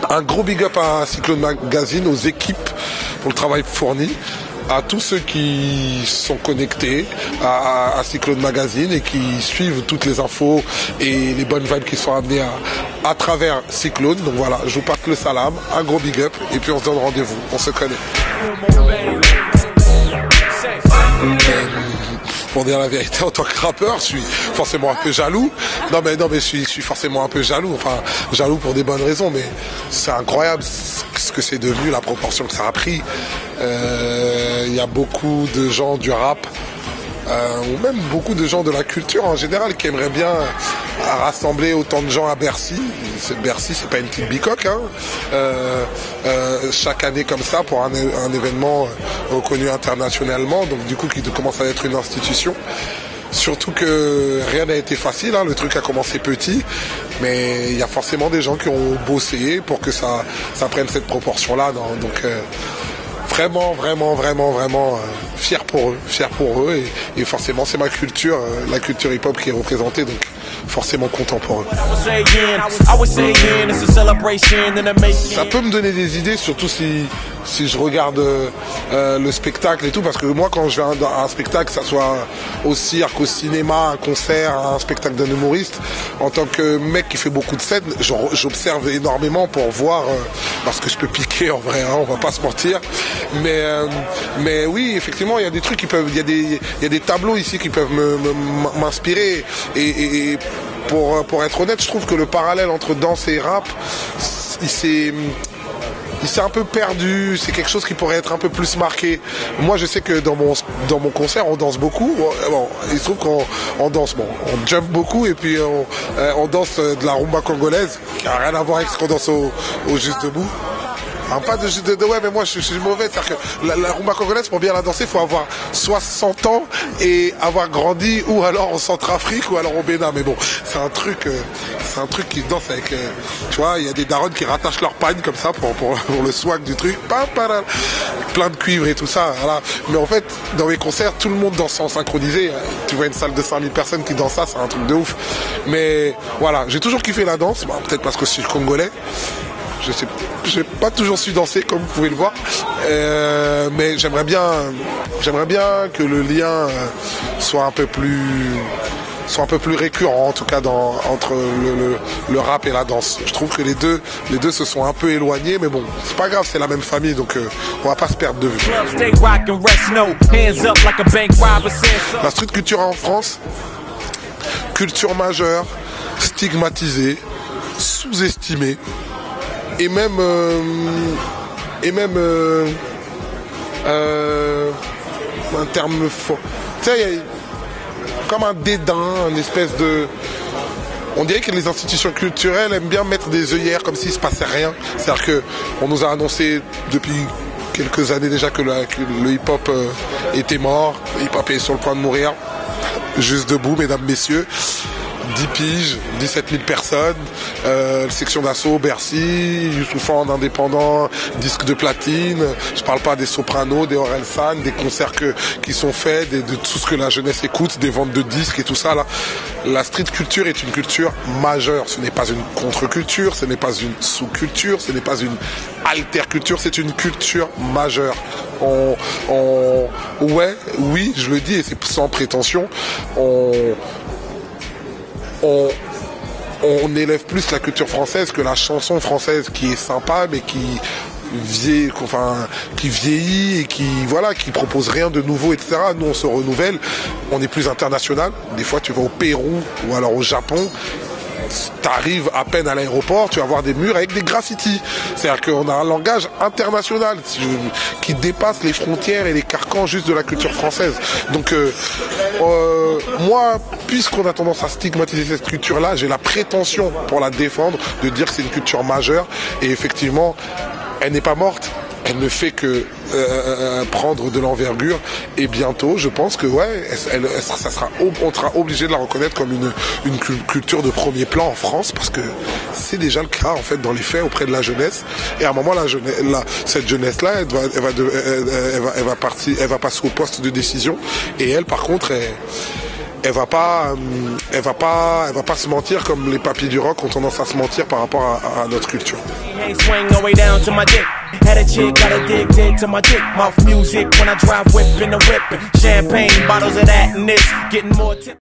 Un gros big up à Cyclone Magazine, aux équipes pour le travail fourni, à tous ceux qui sont connectés à Cyclone Magazine et qui suivent toutes les infos et les bonnes vibes qui sont amenées à travers Cyclone. Donc voilà, je vous passe le salam, un gros big up et puis on se donne rendez-vous, on se connaît. Pour dire la vérité, en tant que rappeur, je suis forcément un peu jaloux. Non mais je suis forcément un peu jaloux. Enfin, jaloux pour des bonnes raisons, mais c'est incroyable ce que c'est devenu, la proportion que ça a pris. Il y a beaucoup de gens du rap, ou même beaucoup de gens de la culture en général, qui aimeraient bien rassembler autant de gens à Bercy. Bercy, c'est pas une petite bicoque, hein. Chaque année comme ça pour un événement reconnu internationalement, donc du coup qui commence à être une institution. Surtout que rien n'a été facile, hein. Le truc a commencé petit, mais il y a forcément des gens qui ont bossé pour que ça prenne cette proportion-là. Donc vraiment fier pour eux et forcément c'est ma culture, la culture hip-hop qui est représentée, donc forcément content pour eux. Ça peut me donner des idées, surtout si je regarde le spectacle et tout, parce que moi quand je vais à un spectacle, que ça soit au cirque, au cinéma, un concert, un spectacle d'un humoriste, en tant que mec qui fait beaucoup de scènes, j'observe énormément pour voir, parce que je peux piquer en vrai, hein, on va pas se mentir, mais oui, effectivement il y a des trucs qui peuvent, il y a des tableaux ici qui peuvent m'inspirer et pour être honnête, je trouve que le parallèle entre danse et rap, il s'est un peu perdu, c'est quelque chose qui pourrait être un peu plus marqué. Moi je sais que dans mon concert on danse beaucoup, bon, il se trouve qu'on danse, bon, on jump beaucoup et puis on danse de la rumba congolaise qui a rien à voir avec ce qu'on danse au Juste Debout. Ah, pas de ouais, mais moi je suis mauvais, c'est-à-dire que la rumba congolaise, pour bien la danser, il faut avoir 60 ans et avoir grandi ou alors en Centrafrique ou alors au Bénin. Mais bon, c'est un truc qui se danse avec, tu vois, il y a des darons qui rattachent leur pagne comme ça pour le swag du truc, plein de cuivre et tout ça, voilà. Mais en fait, dans mes concerts, tout le monde danse en synchronisé. Tu vois une salle de 5000 personnes qui dansent ça, c'est un truc de ouf. Mais voilà, j'ai toujours kiffé la danse, peut-être parce que je suis congolais. J'ai pas toujours su danser comme vous pouvez le voir, mais j'aimerais bien que le lien soit un peu plus récurrent, en tout cas entre le rap et la danse. Je trouve que les deux se sont un peu éloignés, mais bon, c'est pas grave, c'est la même famille, donc on va pas se perdre de vue. La street culture en France, culture majeure, stigmatisée, sous-estimée. Et même un terme fort. Tu sais, il y a comme un dédain, une espèce de... On dirait que les institutions culturelles aiment bien mettre des œillères comme s'il se passait rien. C'est-à-dire qu'on nous a annoncé depuis quelques années déjà que le hip-hop était mort, le hip-hop est sur le point de mourir. Juste debout, mesdames, messieurs. 10 piges, 17 000 personnes, section d'assaut, Bercy, Youssoupha en indépendant, disque de platine, je parle pas des Sopranos, des Orelsan, des concerts qui sont faits, de tout ce que la jeunesse écoute, des ventes de disques et tout ça là. La street culture est une culture majeure, ce n'est pas une contre-culture, ce n'est pas une sous-culture, ce n'est pas une alter-culture, c'est une culture majeure. Oui, je le dis et c'est sans prétention, on élève plus la culture française que la chanson française qui est sympa mais qui vieillit et qui propose rien de nouveau, etc. Nous on se renouvelle, on est plus international. Des fois tu vas au Pérou ou alors au Japon, t'arrives à peine à l'aéroport, tu vas voir des murs avec des graffitis. C'est-à-dire qu'on a un langage international qui dépasse les frontières et les carcans juste de la culture française. Donc moi, puisqu'on a tendance à stigmatiser cette culture-là, j'ai la prétention pour la défendre de dire que c'est une culture majeure et effectivement, elle n'est pas morte. Elle ne fait que prendre de l'envergure et bientôt, je pense que on sera obligé de la reconnaître comme une culture de premier plan en France parce que c'est déjà le cas en fait dans les faits auprès de la jeunesse. Et à un moment, cette jeunesse-là, elle va passer au poste de décision et elle, par contre, elle va pas se mentir comme les papiers du rock ont tendance à se mentir par rapport à notre culture. Had a chick, got addicted to my dick mouth music when I drive whip in the whip. Champagne bottles of that and this, getting more tips.